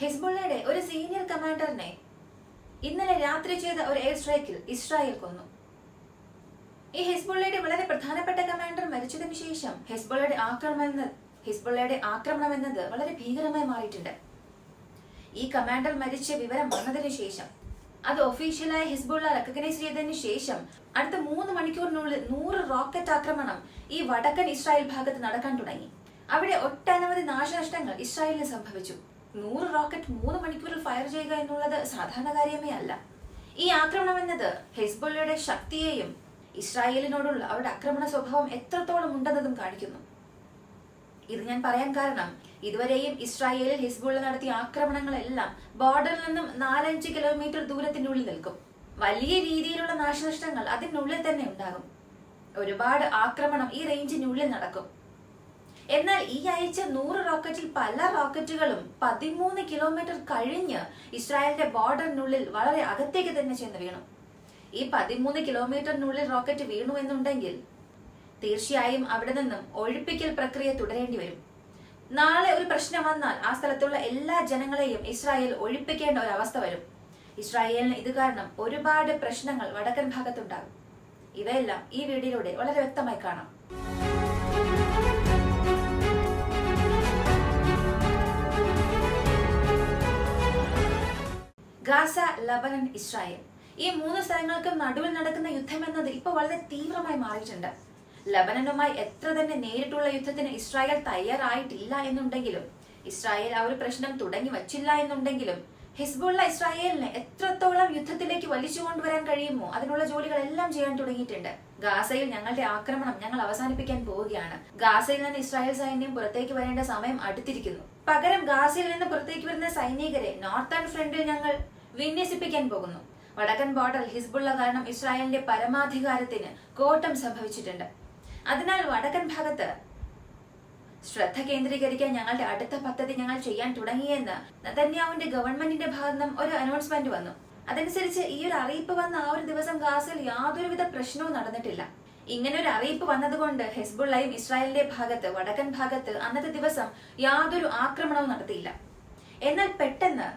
ഹിസ്ബുള്ളയുടെ ഒരു സീനിയർ കമാൻഡറിനെ ഇന്നലെ രാത്രി ചെയ്ത ഒരു എയർ സ്ട്രൈക്കിൽ ഇസ്രായേൽ കൊന്നു. ഈ ഹിസ്ബുള്ളയുടെ വളരെ പ്രധാനപ്പെട്ട കമാൻഡർ മരിച്ചതിനു ശേഷം ഹിസ്ബുള്ളയുടെ ആക്രമണം എന്നത് വളരെ ഭീകരമായി മാറിയിട്ടുണ്ട്. ഈ കമാൻഡർ മരിച്ച വിവരം വന്നതിനു ശേഷം അത് ഒഫീഷ്യലായി ഹിസ്ബുള്ള റെക്കഗ്നൈസ് ചെയ്തതിനു ശേഷം അടുത്ത 3 മണിക്കൂറിനുള്ളിൽ 100 റോക്കറ്റ് ആക്രമണം ഈ വടക്കൻ ഇസ്രായേൽ ഭാഗത്ത് നടക്കാൻ തുടങ്ങി. അവിടെ ഒട്ടനവധി നാശനഷ്ടങ്ങൾ ഇസ്രായേലിന് സംഭവിച്ചു. 100 റോക്കറ്റ് 3 മണിക്കൂറിൽ ഫയർ ചെയ്യുക എന്നുള്ളത് സാധാരണ കാര്യമേ അല്ല. ഈ ആക്രമണം എന്നത് ഹിസ്ബുള്ളയുടെ ശക്തിയെയും ഇസ്രായേലിനോടുള്ള അവരുടെ ആക്രമണ സ്വഭാവം എത്രത്തോളം ഉണ്ടെന്നതും കാണിക്കുന്നു. ഇത് ഞാൻ പറയാൻ കാരണം, ഇതുവരെയും ഇസ്രായേലിൽ ഹിസ്ബുള്ള നടത്തിയ ആക്രമണങ്ങളെല്ലാം ബോർഡറിൽ നിന്നും 4-5 കിലോമീറ്റർ ദൂരത്തിനുള്ളിൽ നിൽക്കും. വലിയ രീതിയിലുള്ള നാശനഷ്ടങ്ങൾ അതിനുള്ളിൽ തന്നെ ഉണ്ടാകും. ഒരുപാട് ആക്രമണം ഈ റേഞ്ചിനുള്ളിൽ നടക്കും. എന്നാൽ ഈ ആഴ്ച 100 റോക്കറ്റിൽ പല റോക്കറ്റുകളും 13 കിലോമീറ്റർ കഴിഞ്ഞ് ഇസ്രായേലിന്റെ ബോർഡറിനുള്ളിൽ വളരെ അകത്തേക്ക് തന്നെ ചെന്ന് വീണു. ഈ 13 കിലോമീറ്ററിനുള്ളിൽ റോക്കറ്റ് വീണു എന്നുണ്ടെങ്കിൽ തീർച്ചയായും അവിടെ നിന്നും ഒഴിപ്പിക്കൽ പ്രക്രിയ തുടരേണ്ടി വരും. നാളെ ഒരു പ്രശ്നം വന്നാൽ ആ സ്ഥലത്തുള്ള എല്ലാ ജനങ്ങളെയും ഇസ്രായേൽ ഒഴിപ്പിക്കേണ്ട ഒരു അവസ്ഥ വരും. ഇസ്രായേലിന് ഇത് കാരണം ഒരുപാട് പ്രശ്നങ്ങൾ വടക്കൻ ഭാഗത്തുണ്ടാകും. ഇവയെല്ലാം ഈ വീഡിയോയിലൂടെ വളരെ വ്യക്തമായി കാണാം. ഗാസ, ലബനൻ, ഇസ്രായേൽ ഈ 3 സ്ഥലങ്ങൾക്കും നടുവിൽ നടക്കുന്ന യുദ്ധം എന്നത് ഇപ്പോൾ വളരെ തീവ്രമായി മാറിയിട്ടുണ്ട്. ലബനനുമായി എത്ര തന്നെ നേരിട്ടുള്ള യുദ്ധത്തിന് ഇസ്രായേൽ തയ്യാറായിട്ടില്ല എന്നുണ്ടെങ്കിലും, ഇസ്രായേൽ ആ ഒരു പ്രശ്നം തുടങ്ങി വച്ചില്ല എന്നുണ്ടെങ്കിലും, ഹിസ്ബുള്ള ഇസ്രായേലിനെ എത്രത്തോളം യുദ്ധത്തിലേക്ക് വലിച്ചു കൊണ്ടുവരാൻ കഴിയുമോ അതിനുള്ള ജോലികളെല്ലാം ചെയ്യാൻ തുടങ്ങിയിട്ടുണ്ട്. ഗാസയിൽ ഞങ്ങളുടെ ആക്രമണം ഞങ്ങൾ അവസാനിപ്പിക്കാൻ പോവുകയാണ്. ഗാസയിൽ നിന്ന് ഇസ്രായേൽ സൈന്യം പുറത്തേക്ക് വരേണ്ട സമയം അടുത്തിരിക്കുന്നു. പകരം ഗാസയിൽ നിന്ന് പുറത്തേക്ക് വരുന്ന സൈനികരെ നോർത്തേൺ ഫ്രണ്ടിൽ ഞങ്ങൾ വിന്യസിപ്പിക്കാൻ പോകുന്നു. വടക്കൻ ബോർഡറിൽ ഹിസ്ബുള്ള കാരണം ഇസ്രായേലിന്റെ പരമാധികാരത്തിന് കോട്ടം സംഭവിച്ചിട്ടുണ്ട്. അതിനാൽ വടക്കൻ ഭാഗത്ത് ശ്രദ്ധ കേന്ദ്രീകരിക്കാൻ ഞങ്ങളുടെ അടുത്ത പദ്ധതി ഞങ്ങൾ ചെയ്യാൻ തുടങ്ങിയെന്ന് നെതന്യാഹുവിന്റെ ഗവൺമെന്റിന്റെ ഭാഗത്ത് നിന്നും ഒരു അനൗൺസ്മെന്റ് വന്നു. അതനുസരിച്ച് ഈ ഒരു അറിയിപ്പ് വന്ന ആ ഒരു ദിവസം ഗാസയിൽ യാതൊരുവിധ പ്രശ്നവും നടന്നിട്ടില്ല. ഇങ്ങനെ ഒരു അറിയിപ്പ് വന്നതുകൊണ്ട് ഹിസ്ബുള്ളയും ഇസ്രായേലിന്റെ ഭാഗത്ത് വടക്കൻ ഭാഗത്ത് അന്നത്തെ ദിവസം യാതൊരു ആക്രമണവും നടത്തിയില്ല. എന്നാൽ പെട്ടെന്ന്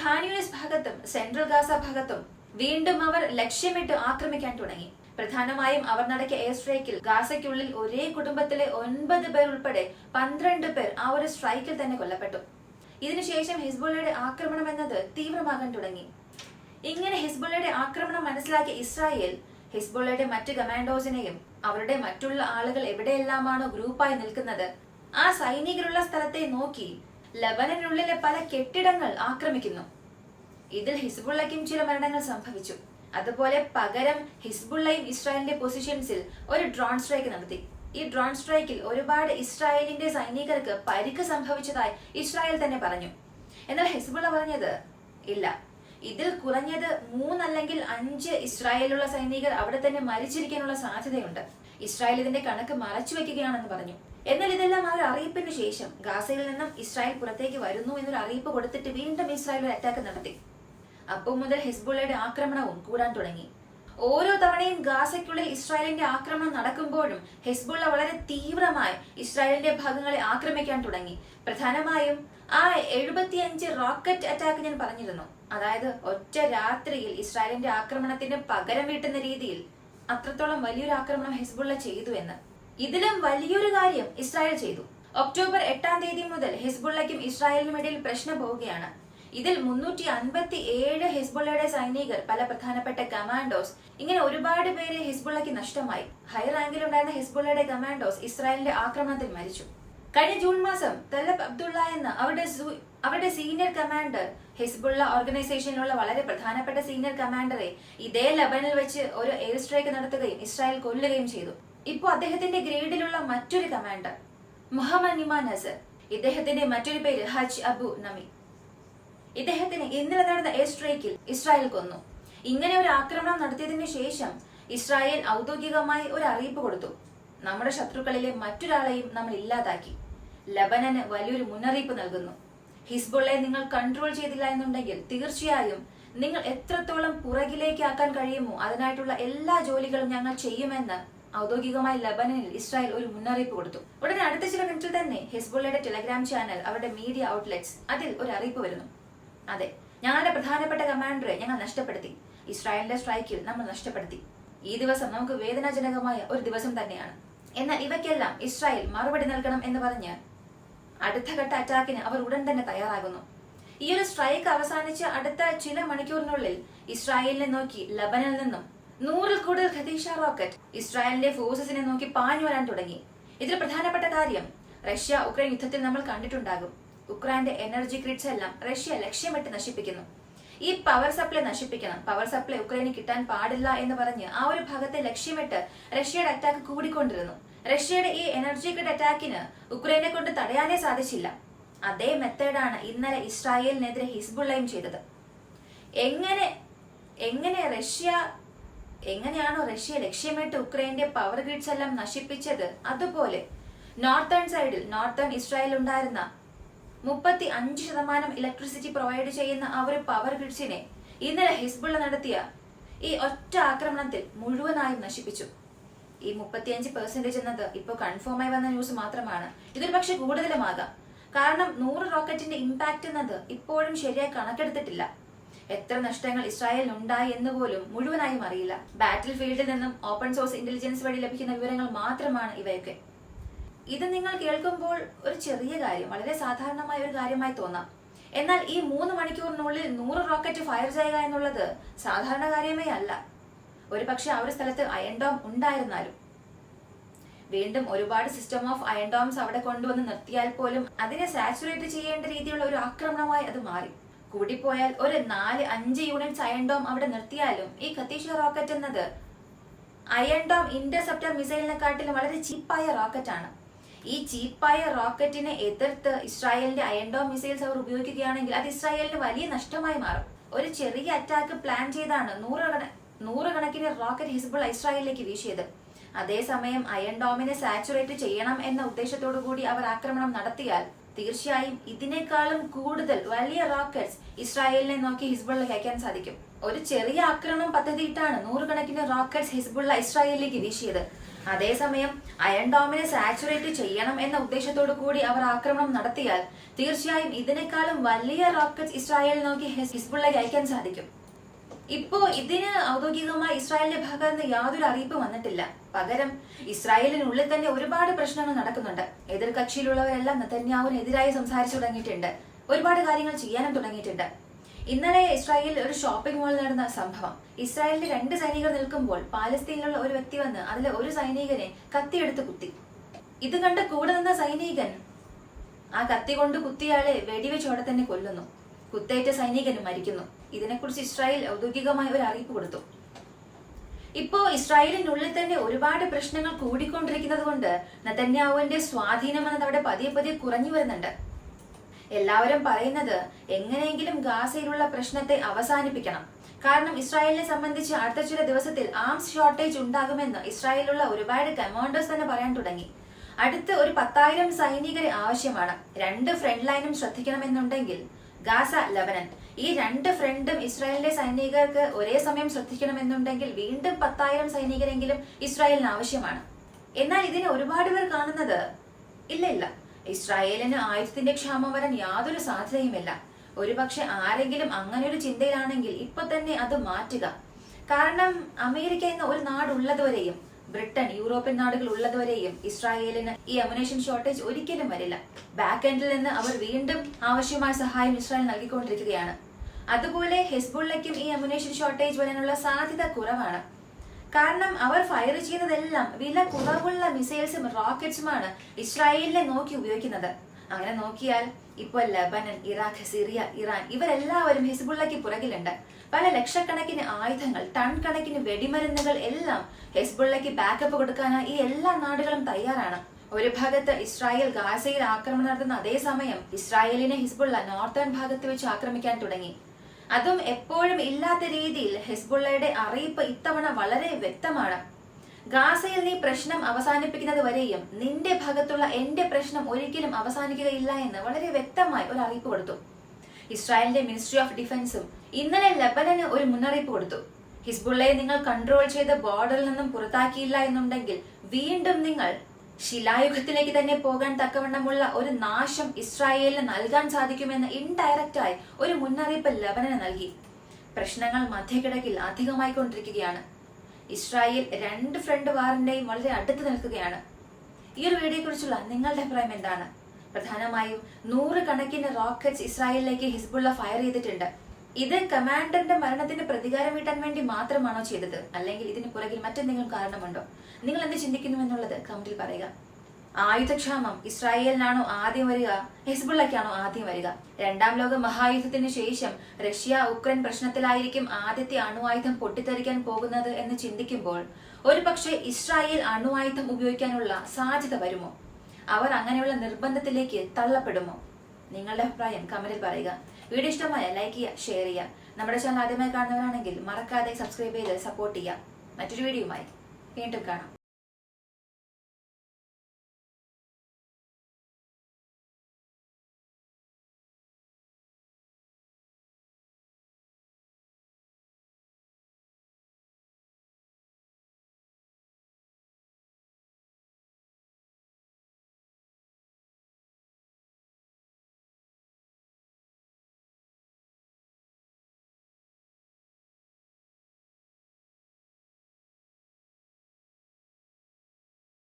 ഖാൻ യൂനിസ് ഭാഗത്തും സെൻട്രൽ ഗാസ ഭാഗത്തും വീണ്ടും അവർ ലക്ഷ്യമിട്ട് ആക്രമിക്കാൻ തുടങ്ങി. പ്രധാനമായും അവർ നടത്തിയ എയർ സ്ട്രൈക്കിൽ ഗാസയ്ക്കുള്ളിൽ ഒരേ കുടുംബത്തിലെ 9 പേർ ഉൾപ്പെടെ 12 പേർ ആ ഒരു സ്ട്രൈക്കിൽ തന്നെ കൊല്ലപ്പെട്ടു. ഇതിനുശേഷം ഹിസ്ബുള്ളയുടെ ആക്രമണം എന്നത് തീവ്രമാകാൻ തുടങ്ങി. ഇങ്ങനെ ഹിസ്ബുള്ളയുടെ ആക്രമണം മനസ്സിലാക്കിയ ഇസ്രായേൽ ഹിസ്ബുള്ളയുടെ മറ്റ് കമാൻഡോസിനെയും അവരുടെ മറ്റുള്ള ആളുകൾ എവിടെയെല്ലാമാണോ ഗ്രൂപ്പായി നിൽക്കുന്നത് ആ സൈനികരുള്ള സ്ഥലത്തെ നോക്കി ലബനനുള്ളിലെ പല കെട്ടിടങ്ങൾ ആക്രമിക്കുന്നു. ഇതിൽ ഹിസ്ബുള്ളയ്ക്കും ചില മരണങ്ങൾ സംഭവിച്ചു. അതുപോലെ പകരം ഹിസ്ബുള്ളയും ഇസ്രായേലിന്റെ പൊസിഷൻസിൽ ഒരു ഡ്രോൺ സ്ട്രൈക്ക് നടത്തി. ഈ ഡ്രോൺ സ്ട്രൈക്കിൽ ഒരുപാട് ഇസ്രായേലിന്റെ സൈനികർക്ക് പരിക്ക് സംഭവിച്ചതായി ഇസ്രായേൽ തന്നെ പറഞ്ഞു. എന്നാൽ ഹിസ്ബുള്ള പറഞ്ഞത് ഇല്ല, ഇതിൽ കുറഞ്ഞത് 3 അല്ലെങ്കിൽ 5 ഇസ്രായേലുള്ള സൈനികർ അവിടെ തന്നെ മരിച്ചിരിക്കാനുള്ള സാധ്യതയുണ്ട്. ഇസ്രായേൽ ഇതിന്റെ കണക്ക് മറച്ചു വെക്കുകയാണെന്ന് പറഞ്ഞു. എന്നാൽ ഇതെല്ലാം ആ ഒരു അറിയിപ്പിന് ശേഷം ഗാസയിൽ നിന്നും ഇസ്രായേൽ പുറത്തേക്ക് വരുന്നു എന്നൊരു അറിയിപ്പ് കൊടുത്തിട്ട് വീണ്ടും ഇസ്രായേൽ ഒരു അറ്റാക്ക് നടത്തി. അപ്പോൾ മുതൽ ഹിസ്ബുള്ളയുടെ ആക്രമണവും കൂടാൻ തുടങ്ങി. ഓരോ തവണയും ഗാസയ്ക്കുള്ളിൽ ഇസ്രായേലിന്റെ ആക്രമണം നടക്കുമ്പോഴും ഹിസ്ബുള്ള വളരെ തീവ്രമായി ഇസ്രായേലിന്റെ ഭാഗങ്ങളെ ആക്രമിക്കാൻ തുടങ്ങി. പ്രധാനമായും ആ 75 റോക്കറ്റ് അറ്റാക്ക് ഞാൻ പറഞ്ഞിരുന്നു. അതായത് ഒറ്റ രാത്രിയിൽ ഇസ്രായേലിന്റെ ആക്രമണത്തിന് പകരം വീട്ടുന്ന രീതിയിൽ അത്രത്തോളം വലിയൊരു ആക്രമണം ഹിസ്ബുള്ള ചെയ്തു എന്ന്. ഇതിലും വലിയൊരു കാര്യം ഇസ്രായേൽ ചെയ്തു. ഒക്ടോബർ 8-ാം തീയതി മുതൽ ഹിസ്ബുള്ളയ്ക്കും ഇസ്രായേലിനും ഇടയിൽ പ്രശ്നം പോവുകയാണ്. ഇതിൽ 357 ഹിസ്ബുള്ളയുടെ സൈനികർ, പല പ്രധാനപ്പെട്ട കമാൻഡോസ്, ഇങ്ങനെ ഒരുപാട് പേരെ ഹിസ്ബുള്ളയ്ക്ക് നഷ്ടമായി. ഹൈ റാങ്കിലുണ്ടായിരുന്ന ഹിസ്ബുള്ളയുടെ കമാൻഡോസ് ഇസ്രായേലിന്റെ ആക്രമണത്തിൽ മരിച്ചു. കഴിഞ്ഞ ജൂൺ മാസം തല്ലബ് അബ്ദുള്ള എന്ന അവരുടെ സീനിയർ കമാൻഡർ, ഹിസ്ബുള്ള ഓർഗനൈസേഷനിലുള്ള വളരെ പ്രധാനപ്പെട്ട സീനിയർ കമാൻഡറെ ഇതേ ലബനിൽ വെച്ച് ഒരു എയർ സ്ട്രൈക്ക് നടത്തുകയും ഇസ്രായേൽ കൊല്ലുകയും ചെയ്തു. ഇപ്പോൾ അദ്ദേഹത്തിന്റെ ഗ്രേഡിലുള്ള മറ്റൊരു കമാൻഡർ മുഹമ്മദ് നിമാൻ നസർ, ഇദ്ദേഹത്തിന്റെ മറ്റൊരു പേര് ഹജ് അബു നമി, ഇദ്ദേഹത്തിന് ഇന്നലെ നടന്ന എയർ സ്ട്രൈക്കിൽ ഇസ്രായേൽ കൊന്നു. ഇങ്ങനെ ഒരു ആക്രമണം നടത്തിയതിനു ശേഷം ഇസ്രായേൽ ഔദ്യോഗികമായി ഒരു അറിയിപ്പ് കൊടുത്തു: നമ്മുടെ ശത്രുക്കളിലെ മറ്റൊരാളെയും നമ്മൾ ഇല്ലാതാക്കി. ലബനന് വലിയൊരു മുന്നറിയിപ്പ് നൽകുന്നു. ഹിസ്ബുള്ളയെ നിങ്ങൾ കൺട്രോൾ ചെയ്തില്ല എന്നുണ്ടെങ്കിൽ തീർച്ചയായും നിങ്ങൾ എത്രത്തോളം പുറകിലേക്കാക്കാൻ കഴിയുമോ അതിനായിട്ടുള്ള എല്ലാ ജോലികളും ഞങ്ങൾ ചെയ്യുമെന്ന് ഔദ്യോഗികമായി ലബനനിൽ ഇസ്രായേൽ ഒരു മുന്നറിയിപ്പ് കൊടുത്തു. ഉടനെ അടുത്ത ചില മിനിറ്റിൽ തന്നെ ഹിസ്ബുള്ളയുടെ ടെലഗ്രാം ചാനൽ, അവരുടെ മീഡിയ ഔട്ട്ലെറ്റ്സ്, അതിൽ ഒരു അറിയിപ്പ് വരുന്നു. അതെ, ഞങ്ങളുടെ പ്രധാനപ്പെട്ട കമാൻഡറെ ഞങ്ങൾ നഷ്ടപ്പെടുത്തി. ഇസ്രായേലിന്റെ സ്ട്രൈക്കിൽ നമ്മൾ നഷ്ടപ്പെടുത്തി. ഈ ദിവസം നമുക്ക് വേദനാജനകമായ ഒരു ദിവസം തന്നെയാണ്. എന്നാൽ ഇവയ്ക്കെല്ലാം ഇസ്രായേൽ മറുപടി നൽകണം എന്ന് പറഞ്ഞ് അടുത്ത ഘട്ട അറ്റാക്കിന് അവർ ഉടൻ തന്നെ തയ്യാറാകുന്നു. ഈ ഒരു സ്ട്രൈക്ക് അവസാനിച്ച അടുത്ത ചില മണിക്കൂറിനുള്ളിൽ ഇസ്രായേലിനെ നോക്കി ലബനനിൽ നിന്നും 100-ൽ കൂടുതൽ ഖദീഷ റോക്കറ്റ് ഇസ്രായേലിന്റെ ഫോഴ്സസിനെ നോക്കി പാഞ്ഞു വരാൻ തുടങ്ങി. ഇതിൽ പ്രധാനപ്പെട്ട കാര്യം റഷ്യ ഉക്രൈൻ യുദ്ധത്തിൽ നമ്മൾ കണ്ടിട്ടുണ്ടാകും. ഉക്രൈന്റെ എനർജി ഗ്രിഡ്സ് എല്ലാം റഷ്യ ലക്ഷ്യമിട്ട് നശിപ്പിക്കുന്നു. ഈ പവർ സപ്ലൈ നശിപ്പിക്കണം, പവർ സപ്ലൈ ഉക്രൈന് കിട്ടാൻ പാടില്ല എന്ന് പറഞ്ഞ് ആ ഒരു ഭാഗത്തെ ലക്ഷ്യമിട്ട് റഷ്യയുടെ അറ്റാക്ക് കൂടിക്കൊണ്ടിരുന്നു. റഷ്യയുടെ ഈ എനർജി ഗ്രിഡ് അറ്റാക്കിന് ഉക്രൈനെ കൊണ്ട് തടയാനേ സാധിച്ചില്ല. അതേ മെത്തേഡാണ് ഇന്നലെ ഇസ്രായേലിനെതിരെ ഹിസ്ബുള്ളയും ചെയ്തത്. എങ്ങനെയാണോ റഷ്യ ലക്ഷ്യമിട്ട് ഉക്രൈന്റെ പവർ ഗ്രിഡ്സ് എല്ലാം നശിപ്പിച്ചത്, അതുപോലെ നോർത്തേൺ സൈഡിൽ നോർത്തേൺ ഇസ്രായേൽ ഉണ്ടായിരുന്ന 35% ഇലക്ട്രിസിറ്റി പ്രൊവൈഡ് ചെയ്യുന്ന ആ ഒരു പവർ ഗ്രിഡ്സിനെ ഇന്നലെ ഹിസ്ബുള്ള നടത്തിയ ഈ ഒറ്റ ആക്രമണത്തിൽ മുഴുവനായും നശിപ്പിച്ചു. ഈ 35% എന്നത് ഇപ്പോൾ കൺഫേമായി വന്ന ന്യൂസ് മാത്രമാണ്. ഇതൊരു പക്ഷെ കൂടുതലുമാകാം. കാരണം 100 റോക്കറ്റിന്റെ ഇമ്പാക്ട് എന്നത് ഇപ്പോഴും ശരിയായി കണക്കെടുത്തിട്ടില്ല. എത്ര നഷ്ടങ്ങൾ ഇസ്രായേലിന് ഉണ്ടായി എന്ന് പോലും മുഴുവനായും അറിയില്ല. ബാറ്റിൽ ഫീൽഡിൽ നിന്നും ഓപ്പൺ സോഴ്സ് ഇന്റലിജൻസ് വഴി ലഭിക്കുന്ന വിവരങ്ങൾ മാത്രമാണ് ഇവയൊക്കെ. ഇത് നിങ്ങൾ കേൾക്കുമ്പോൾ ഒരു ചെറിയ കാര്യം, വളരെ സാധാരണമായ ഒരു കാര്യമായി തോന്നാം. എന്നാൽ ഈ 3 മണിക്കൂറിനുള്ളിൽ 100 റോക്കറ്റ് ഫയർ ചെയ്യുക എന്നുള്ളത് സാധാരണ കാര്യമേ അല്ല. ഒരു പക്ഷെ ആ ഒരു സ്ഥലത്ത് അയൺ ഡോം ഉണ്ടായിരുന്നാലും വീണ്ടും ഒരുപാട് സിസ്റ്റം ഓഫ് അയൺ ഡോംസ് അവിടെ കൊണ്ടുവന്ന് നിർത്തിയാൽ പോലും അതിനെ സാച്ചുറേറ്റ് ചെയ്യേണ്ട രീതിയിലുള്ള ഒരു ആക്രമണമായി അത് മാറി. കൂടിപ്പോയാൽ ഒരു 4-5 യൂണിറ്റ്സ് അയൺ ഡോം അവിടെ നിർത്തിയാലും ഈ ഖദീഷ റോക്കറ്റ് എന്നത് അയൺ ഡോം ഇന്റർസെപ്റ്റർ മിസൈലിനെക്കാട്ടിലും വളരെ ചീപ്പായ റോക്കറ്റ് ആണ്. ഈ ചീപ്പായ റോക്കറ്റിനെ എതിർത്ത് ഇസ്രായേലിന്റെ അയൺ ഡോം മിസൈൽസ് അവർ ഉപയോഗിക്കുകയാണെങ്കിൽ അത് ഇസ്രായേലിന് വലിയ നഷ്ടമായി മാറും. ഒരു ചെറിയ അറ്റാക്ക് പ്ലാൻ ചെയ്താണ് 100 കണക്കിന് റോക്കറ്റ് ഹിസ്ബുള്ള ഇസ്രായേലിലേക്ക് വീശിയത്. അതേസമയം അയൺ ഡോമിനെ സാച്ചുറേറ്റ് ചെയ്യണം എന്ന ഉദ്ദേശത്തോടു കൂടി അവർ ആക്രമണം നടത്തിയാൽ തീർച്ചയായും ഇതിനേക്കാളും കൂടുതൽ വലിയ റോക്കറ്റ്സ് ഇസ്രായേലിനെ നോക്കി ഹിസ്ബുള്ളക്ക് അയക്കാൻ സാധിക്കും. ഒരു ചെറിയ ആക്രമണം പദ്ധതിയിട്ടാണ് 100 കണക്കിന് റോക്കറ്റ്സ് ഹിസ്ബുള്ള ഇസ്രായേലിലേക്ക് വീശിയത്. അതേസമയം അയൺ ഡോമിനെ സാച്ചുറേറ്റ് ചെയ്യണം എന്ന ഉദ്ദേശത്തോടു കൂടി അവർ ആക്രമണം നടത്തിയാൽ തീർച്ചയായും ഇതിനേക്കാളും വലിയ റോക്കറ്റ്സ് ഇസ്രായേലിനെ നോക്കി ഹിസ്ബുള്ളക്ക് അയക്കാൻ സാധിക്കും. ഇപ്പോ ഇതിന് ഔദ്യോഗികമായി ഇസ്രായേലിന്റെ ഭാഗത്ത് നിന്ന് യാതൊരു അറിയിപ്പ് വന്നിട്ടില്ല. പകരം ഇസ്രായേലിനുള്ളിൽ തന്നെ ഒരുപാട് പ്രശ്നങ്ങൾ നടക്കുന്നുണ്ട്. എതിർ കക്ഷിയിലുള്ളവരെല്ലാം നെതന്യാഹുവിനെതിരായി സംസാരിച്ചു തുടങ്ങിയിട്ടുണ്ട്. ഒരുപാട് കാര്യങ്ങൾ ചെയ്യാനും തുടങ്ങിയിട്ടുണ്ട്. ഇന്നലെ ഇസ്രായേലിൽ ഒരു ഷോപ്പിംഗ് മാളിൽ നടന്ന സംഭവം, ഇസ്രായേലിന്റെ 2 സൈനികർ നിൽക്കുമ്പോൾ പാലസ്തീനിലുള്ള ഒരു വ്യക്തി വന്ന് അതിലെ ഒരു സൈനികനെ കത്തിയെടുത്ത് കുത്തി. ഇത് കണ്ട് കൂടെ നിന്ന സൈനികൻ ആ കത്തി കൊണ്ട് കുത്തിയാളെ വെടിവെച്ചോടെ തന്നെ കൊല്ലുന്നു. കുത്തേറ്റ സൈനികനും മരിക്കുന്നു. ഇതിനെക്കുറിച്ച് ഇസ്രായേൽ ഔദ്യോഗികമായി ഒരു അറിയിപ്പ് കൊടുത്തു. ഇപ്പോ ഇസ്രായേലിനുള്ളിൽ തന്നെ ഒരുപാട് പ്രശ്നങ്ങൾ കൂടിക്കൊണ്ടിരിക്കുന്നത് കൊണ്ട് നെതന്യാഹുവിന്റെ സ്വാധീനം എന്നത് അവിടെ പതിയെ പതിയെ കുറഞ്ഞു വരുന്നുണ്ട്. എല്ലാവരും പറയുന്നത് എങ്ങനെയെങ്കിലും ഗാസയിലുള്ള പ്രശ്നത്തെ അവസാനിപ്പിക്കണം. കാരണം ഇസ്രായേലിനെ സംബന്ധിച്ച് അടുത്ത ചില ദിവസത്തിൽ ആംസ് ഷോർട്ടേജ് ഉണ്ടാകുമെന്ന് ഇസ്രായേലിലുള്ള ഒരുപാട് കമാൻഡേഴ്സ് തന്നെ പറയാൻ തുടങ്ങി. അടുത്ത് ഒരു 10,000 സൈനികരെ ആവശ്യമാണ്. 2 ഫ്രണ്ട് ലൈനും ശ്രദ്ധിക്കണമെന്നുണ്ടെങ്കിൽ ഗാസ, ലബനൻ ഈ 2 ഫ്രണ്ടും ഇസ്രായേലിന്റെ സൈനികർക്ക് ഒരേ സമയം ശ്രദ്ധിക്കണമെന്നുണ്ടെങ്കിൽ വീണ്ടും 10,000 സൈനികരെങ്കിലും ഇസ്രായേലിന് ആവശ്യമാണ്. എന്നാൽ ഇതിനെ ഒരുപാട് പേർ കാണുന്നത് ഇല്ല, ഇസ്രായേലിന് ആയുധത്തിന്റെ ക്ഷാമം വരാൻ യാതൊരു സാധ്യതയുമില്ല. ഒരുപക്ഷെ ആരെങ്കിലും അങ്ങനെ ഒരു ചിന്തയിലാണെങ്കിൽ ഇപ്പൊ തന്നെ അത് മാറ്റുക. കാരണം അമേരിക്ക എന്ന ഒരു നാടുള്ളതുവരെയും ബ്രിട്ടൻ, യൂറോപ്യൻ നാടുകൾ ഉള്ളതുവരെയും ഇസ്രായേലിന് ഈ അമുനേഷൻ ഷോർട്ടേജ് ഒരിക്കലും വരില്ല. ബാക്ക് എൻഡിൽ നിന്ന് അവർ വീണ്ടും ആവശ്യമായ സഹായം ഇസ്രായേൽ നൽകിക്കൊണ്ടിരിക്കുകയാണ്. അതുപോലെ ഹെസ്ബുള്ളയ്ക്കും ഈ അമുനേഷൻ ഷോർട്ടേജ് വരാനുള്ള സാധ്യത കുറവാണ്. കാരണം അവർ ഫയർ ചെയ്യുന്നതെല്ലാം വില കുറവുള്ള മിസൈൽസും റോക്കറ്റ്സുമാണ് ഇസ്രായേലിനെ നോക്കി ഉപയോഗിക്കുന്നത്. അങ്ങനെ നോക്കിയാൽ ഇപ്പോൾ ലബനൻ, ഇറാഖ്, സിറിയ, ഇറാൻ ഇവരെല്ലാവരും ഹെസ്ബുള്ളയ്ക്ക് പുറകിലുണ്ട്. പല ലക്ഷക്കണക്കിന് ആയുധങ്ങൾ, ടൺ കണക്കിന് വെടിമരുന്നുകൾ എല്ലാം ഹെസ്ബുള്ളയ്ക്ക് ബാക്കപ്പ് കൊടുക്കാനായി ഈ എല്ലാ നാടുകളും തയ്യാറാണ്. ഒരു ഭാഗത്ത് ഇസ്രായേൽ ഗാസയിൽ ആക്രമണം നടത്തുന്ന അതേസമയം ഇസ്രായേലിനെ ഹിസ്ബുള്ള നോർത്തേൺ ഭാഗത്ത് വെച്ച് ആക്രമിക്കാൻ തുടങ്ങി. അതും എപ്പോഴും ഇല്ലാത്ത രീതിയിൽ ഹെസ്ബുള്ളയുടെ അറിയിപ്പ് ഇത്തവണ വളരെ വ്യക്തമാണ്. ഗാസയിൽ നീ പ്രശ്നം അവസാനിപ്പിക്കുന്നത് വരെയും നിന്റെ ഭാഗത്തുള്ള എന്റെ പ്രശ്നം ഒരിക്കലും അവസാനിക്കുകയില്ല എന്ന് വളരെ വ്യക്തമായി ഒരു അറിയിപ്പ് കൊടുത്തു. ഇസ്രായേലിന്റെ മിനിസ്ട്രി ഓഫ് ഡിഫൻസും ഇന്നലെ ലബനന് ഒരു മുന്നറിയിപ്പ് കൊടുത്തു. ഹിസ്ബുള്ളയെ നിങ്ങൾ കൺട്രോൾ ചെയ്ത ബോർഡറിൽ നിന്നും പുറത്താക്കിയില്ല എന്നുണ്ടെങ്കിൽ വീണ്ടും നിങ്ങൾ ശിലായുഗത്തിലേക്ക് തന്നെ പോകാൻ തക്കവണ്ണമുള്ള ഒരു നാശം ഇസ്രായേലിന് നൽകാൻ സാധിക്കുമെന്ന് ഇൻഡയറക്റ്റായി ഒരു മുന്നറിയിപ്പ് ലെബനന് നൽകി. പ്രശ്നങ്ങൾ മധ്യകിഴക്കിൽ അധികമായിക്കൊണ്ടിരിക്കുകയാണ്. ഇസ്രായേൽ രണ്ട് ഫ്രണ്ട് വാറിന്റെയും വളരെ അടുത്ത് നിൽക്കുകയാണ്. ഈ ഒരു വീഡിയോയെ കുറിച്ചുള്ള നിങ്ങളുടെ അഭിപ്രായം എന്താണ്? പ്രധാനമായും 100 കണക്കിന് റോക്കറ്റ്സ് ഇസ്രായേലിലേക്ക് ഹിസ്ബുള്ള ഫയർ ചെയ്തിട്ടുണ്ട്. ഇത് കമാൻഡറിന്റെ മരണത്തിന് പ്രതികാരം വീട്ടാൻ വേണ്ടി മാത്രമാണോ ചെയ്തത്, അല്ലെങ്കിൽ ഇതിന് പുറകിൽ മറ്റെന്തെങ്കിലും കാരണമുണ്ടോ? നിങ്ങൾ എന്ത് ചിന്തിക്കുന്നു എന്നുള്ളത് കമന്റിൽ പറയുക. ആയുധക്ഷാമം ഇസ്രായേലിനാണോ ആദ്യം വരിക, ഹിസ്ബുള്ളയ്ക്കാണോ ആദ്യം വരിക? 2ാം ലോക മഹായുദ്ധത്തിന് ശേഷം റഷ്യ ഉക്രൈൻ പ്രശ്നത്തിലായിരിക്കും ആദ്യത്തെ അണുവായുധം പൊട്ടിത്തെറിക്കാൻ പോകുന്നത് എന്ന് ചിന്തിക്കുമ്പോൾ ഒരു പക്ഷേ ഇസ്രായേൽ അണുവായുധം ഉപയോഗിക്കാനുള്ള സാധ്യത വരുമോ? അവർ അങ്ങനെയുള്ള നിർബന്ധത്തിലേക്ക് തള്ളപ്പെടുമോ? നിങ്ങളുടെ അഭിപ്രായം കമന്റിൽ പറയുക. വീഡിയോ ഇഷ്ടമായ ലൈക്ക് ചെയ്യുക, ഷെയർ ചെയ്യുക. നമ്മുടെ ചാനൽ ആദ്യമായി കാണുന്നവരാണെങ്കിൽ മറക്കാതെ സബ്സ്ക്രൈബ് ചെയ്ത് സപ്പോർട്ട് ചെയ്യുക. മറ്റൊരു വീഡിയോയുമായി വീണ്ടും കാണാം.